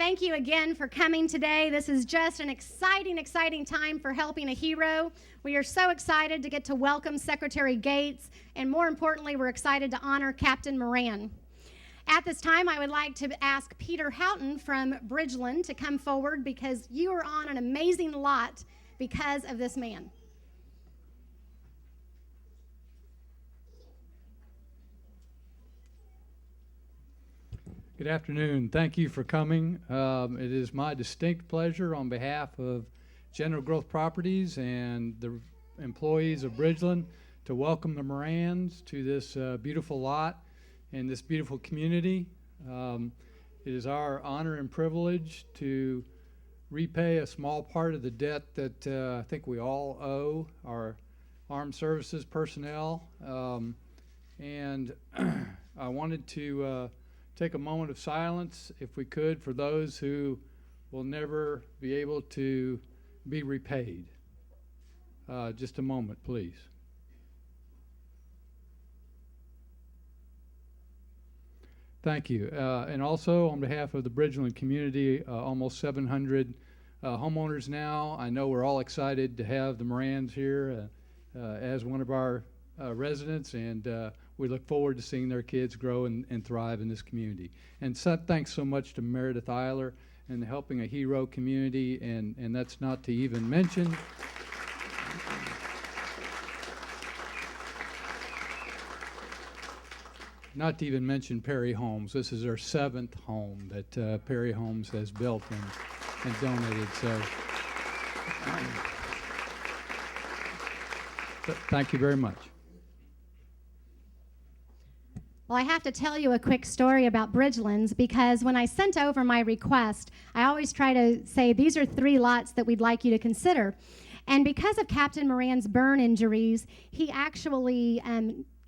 Thank you again for coming today. This is just an exciting, exciting time for Helping a Hero. We are so excited to get to welcome Secretary Gates, and more importantly, we're excited to honor Captain Moran. At this time, I would like to ask Peter Houghton from Bridgeland to come forward because you are on an amazing lot because of this man. Good afternoon. Thank you for coming. It is my distinct pleasure on behalf of General Growth Properties and the employees of Bridgeland to welcome the Morans to this beautiful lot and this beautiful community. It is our honor and privilege to repay a small part of the debt that I think we all owe our armed services personnel. And I wanted to take a moment of silence, if we could, for those who will never be able to be repaid. Just a moment, please. Thank you. And also, on behalf of the Bridgeland community, almost 700 homeowners now, I know we're all excited to have the Morans here as one of our residents, and we look forward to seeing their kids grow and thrive in this community. And thanks so much to Meredith Eiler and the Helping a Hero community, and that's not to even mention Perry Homes. This is our 7th home that Perry Homes has built and donated. So thank you very much. Well, I have to tell you a quick story about Bridgelands because when I sent over my request, I always try to say these are 3 lots that we'd like you to consider. And because of Captain Moran's burn injuries, he actually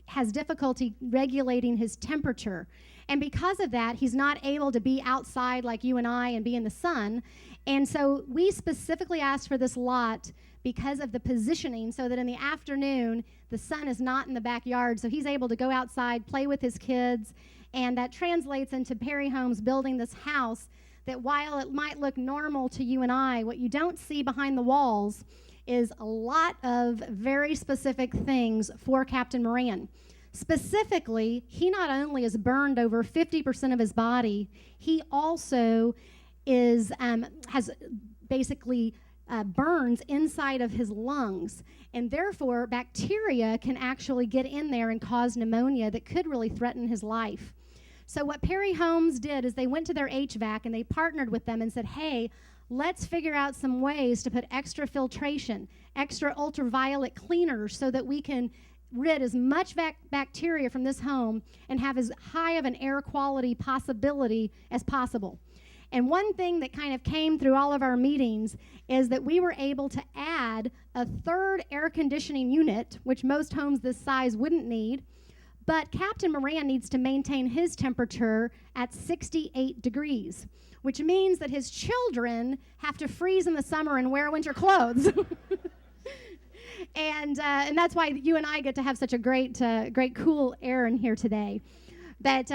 has difficulty regulating his temperature. And because of that, he's not able to be outside like you and I and be in the sun. And so we specifically asked for this lot because of the positioning so that in the afternoon, the sun is not in the backyard, so he's able to go outside, play with his kids, and that translates into Perry Homes building this house that while it might look normal to you and I, what you don't see behind the walls is a lot of very specific things for Captain Moran. Specifically, he not only is burned over 50% of his body, he also is has basically burns inside of his lungs, and therefore bacteria can actually get in there and cause pneumonia that could really threaten his life. So what Perry Homes did is they went to their HVAC and they partnered with them and said, hey, let's figure out some ways to put extra filtration, extra ultraviolet cleaners so that we can rid as much bacteria from this home and have as high of an air quality possibility as possible. And one thing that kind of came through all of our meetings is that we were able to add a 3rd air conditioning unit, which most homes this size wouldn't need, but Captain Moran needs to maintain his temperature at 68 degrees, which means that his children have to freeze in the summer and wear winter clothes. And that's why you and I get to have such a great cool air in here today. But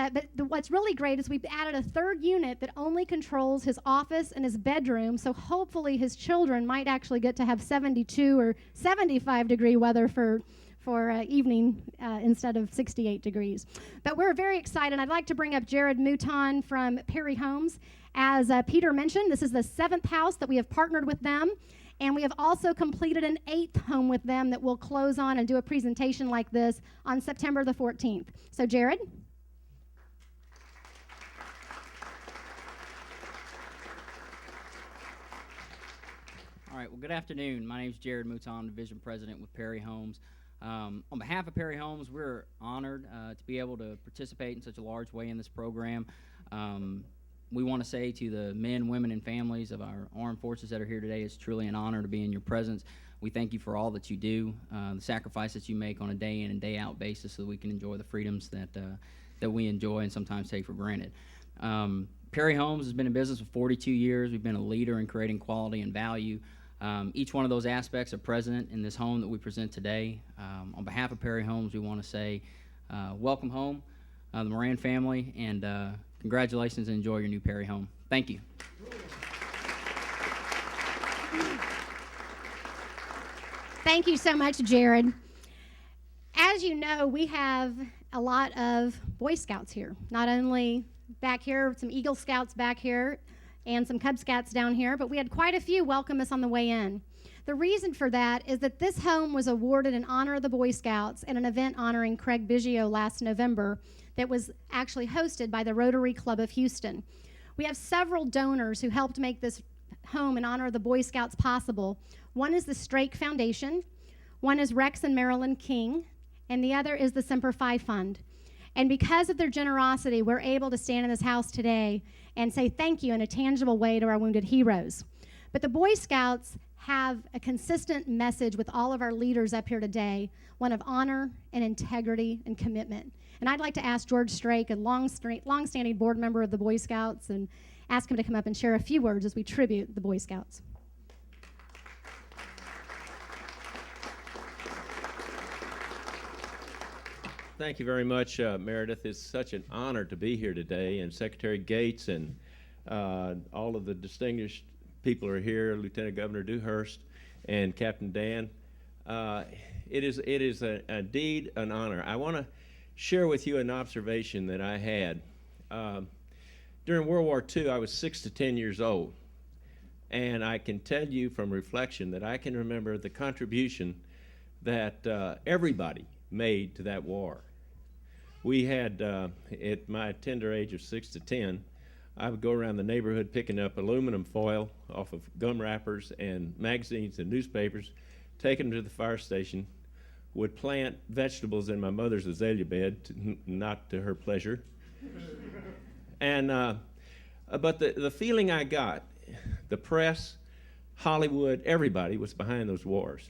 what's really great is we've added a 3rd unit that only controls his office and his bedroom, so hopefully his children might actually get to have 72 or 75 degree weather for evening instead of 68 degrees. But we're very excited. I'd like to bring up Jared Mouton from Perry Homes. As Peter mentioned, this is the 7th house that we have partnered with them, and we have also completed an 8th home with them that we'll close on and do a presentation like this on September the 14th. So Jared? All right, well, good afternoon. My name is Jared Mouton, Division President with Perry Homes. On behalf of Perry Homes, we're honored to be able to participate in such a large way in this program. We want to say to the men, women, and families of our armed forces that are here today, it's truly an honor to be in your presence. We thank you for all that you do, the sacrifice that you make on a day in and day out basis so that we can enjoy the freedoms that we enjoy and sometimes take for granted. Perry Homes has been in business for 42 years. We've been a leader in creating quality and value. Each one of those aspects are present in this home that we present today. On behalf of Perry Homes, we want to say welcome home, the Moran family, and congratulations and enjoy your new Perry home. Thank you. Thank you so much, Jared. As you know, we have a lot of Boy Scouts here. Not only back here, some Eagle Scouts back here, and some Cub Scouts down here, but we had quite a few welcome us on the way in. The reason for that is that this home was awarded in honor of the Boy Scouts at an event honoring Craig Biggio last November that was actually hosted by the Rotary Club of Houston. We have several donors who helped make this home in honor of the Boy Scouts possible. One is the Strake Foundation, one is Rex and Marilyn King, and the other is the Semper Fi Fund. And because of their generosity, we're able to stand in this house today and say thank you in a tangible way to our wounded heroes. But the Boy Scouts have a consistent message with all of our leaders up here today, one of honor and integrity and commitment. And I'd like to ask George Strake, a long-standing board member of the Boy Scouts, and ask him to come up and share a few words as we tribute the Boy Scouts. Thank you very much, Meredith. It's such an honor to be here today, and Secretary Gates and all of the distinguished people are here, Lieutenant Governor Dewhurst and Captain Dan. It is indeed an honor. I want to share with you an observation that I had. During World War II, I was 6 to 10 years old, and I can tell you from reflection that I can remember the contribution that everybody made to that war. We had, at my tender age of 6 to 10, I would go around the neighborhood picking up aluminum foil off of gum wrappers and magazines and newspapers, take them to the fire station, would plant vegetables in my mother's azalea bed, not to her pleasure. And but the feeling I got, the press, Hollywood, everybody was behind those wars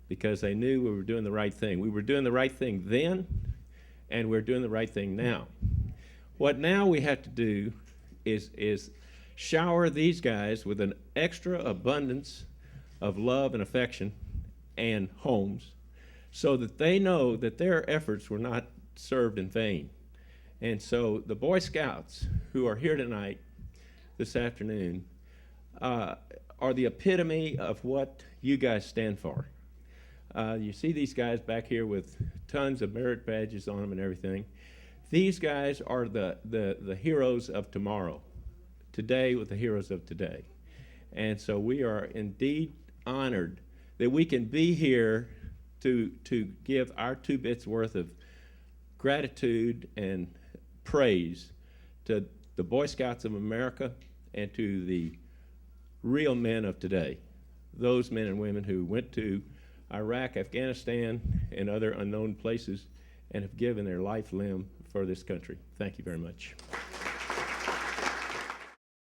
because they knew we were doing the right thing. We were doing the right thing then, and we're doing the right thing now. What now we have to do is shower these guys with an extra abundance of love and affection and homes so that they know that their efforts were not served in vain. And so the Boy Scouts who are here tonight, this afternoon, are the epitome of what you guys stand for. You see these guys back here with tons of merit badges on them and everything. These guys are the heroes of tomorrow, today with the heroes of today. And so we are indeed honored that we can be here to give our 2 bits worth of gratitude and praise to the Boy Scouts of America and to the real men of today, those men and women who went to Iraq, Afghanistan, and other unknown places and have given their life limb for this country. Thank you very much.